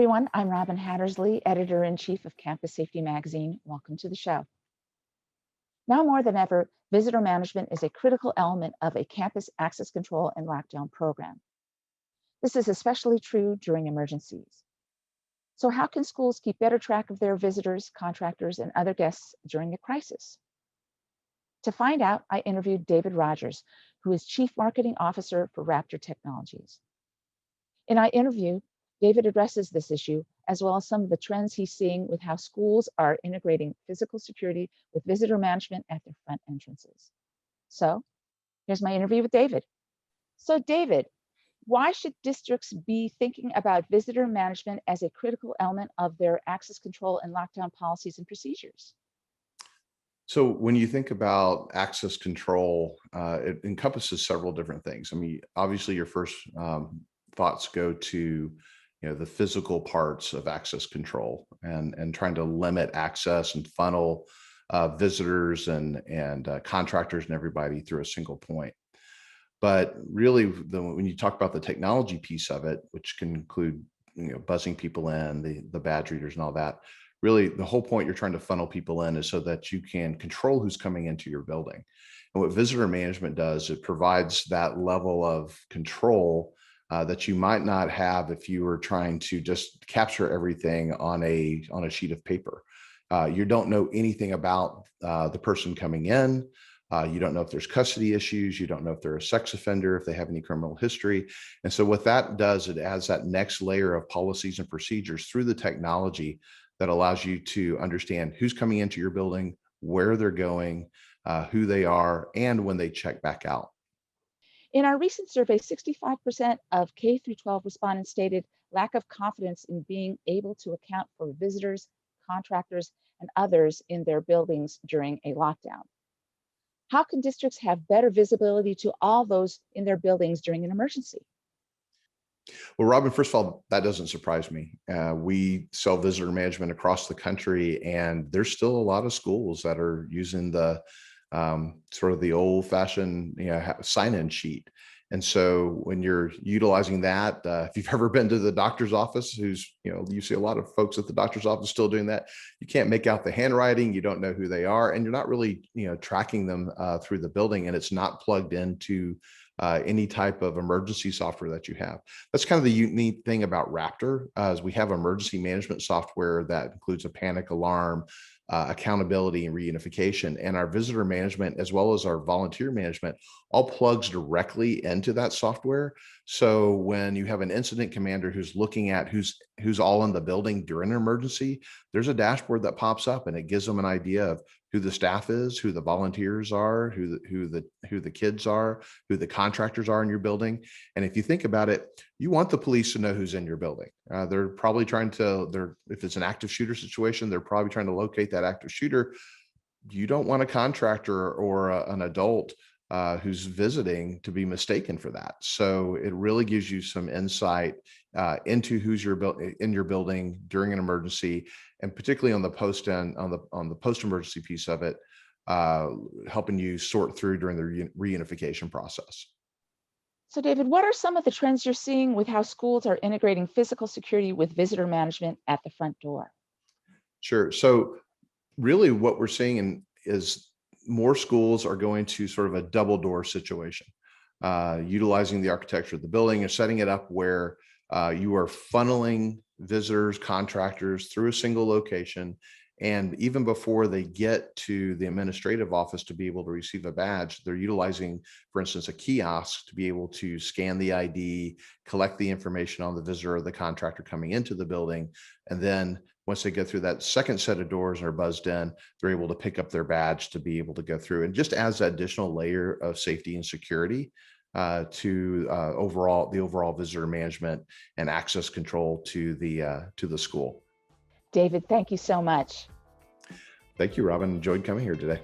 everyone. I'm Robin Hattersley, Editor-in-Chief of Campus Safety Magazine. Welcome to the show. Now more than ever, visitor management is a critical element of a campus access control and lockdown program. This is especially true during emergencies. So how can schools keep better track of their visitors, contractors, and other guests during a crisis? To find out, I interviewed David Rogers, who is Chief Marketing Officer for Raptor Technologies. In our interview, David addresses this issue, as well as some of the trends he's seeing with how schools are integrating physical security with visitor management at their front entrances. So here's my interview with David. So David, why should districts be thinking about visitor management as a critical element of their access control and lockdown policies and procedures? So when you think about access control, it encompasses several different things. I mean, obviously your first thoughts go to the physical parts of access control and trying to limit access and funnel visitors and contractors and everybody through a single point. But really, when you talk about the technology piece of it, which can include buzzing people in, the badge readers and all that, really the whole point you're trying to funnel people in is so that you can control who's coming into your building. And what visitor management does, it provides that level of control that you might not have if you were trying to just capture everything on a sheet of paper. You don't know anything about the person coming in. You don't know if there's custody issues. You don't know if they're a sex offender, if they have any criminal history. And so what that does, it adds that next layer of policies and procedures through the technology that allows you to understand who's coming into your building, where they're going, who they are, and when they check back out. In our recent survey, 65% of K through 12 respondents stated lack of confidence in being able to account for visitors, contractors, and others in their buildings during a lockdown. How can districts have better visibility to all those in their buildings during an emergency? Well, Robin, first of all, that doesn't surprise me. We sell visitor management across the country, and there's still a lot of schools that are using the sort of the old-fashioned sign-in sheet. And so when you're utilizing that, if you've ever been to the doctor's office, you see a lot of folks at the doctor's office still doing that. You can't make out the handwriting. You don't know who they are, and you're not really tracking them through the building, and it's not plugged into any type of emergency software that you have. That's kind of the unique thing about Raptor, is we have emergency management software that includes a panic alarm, accountability and reunification, and our visitor management, as well as our volunteer management, all plugs directly into that software. So when you have an incident commander who's looking at who's all in the building during an emergency, there's a dashboard that pops up and it gives them an idea of who the staff is, who the volunteers are, who the kids are, who the contractors are in your building. And if you think about it, you want the police to know who's in your building. They're probably if it's an active shooter situation, they're probably trying to locate that active shooter. You don't want a contractor or an adult who's visiting to be mistaken for that. So it really gives you some insight into who's in your building during an emergency, and particularly on the post-emergency piece of it, helping you sort through during the reunification process. So David, what are some of the trends you're seeing with how schools are integrating physical security with visitor management at the front door? Sure. So really what we're seeing is more schools are going to sort of a double door situation, utilizing the architecture of the building and setting it up where you are funneling visitors, contractors through a single location. And even before they get to the administrative office to be able to receive a badge, they're utilizing, for instance, a kiosk to be able to scan the ID, collect the information on the visitor or the contractor coming into the building. And then once they go through that second set of doors and are buzzed in, they're able to pick up their badge to be able to go through. And just adds that additional layer of safety and security to the overall visitor management and access control to the school. David, thank you so much. Thank you, Robin. Enjoyed coming here today.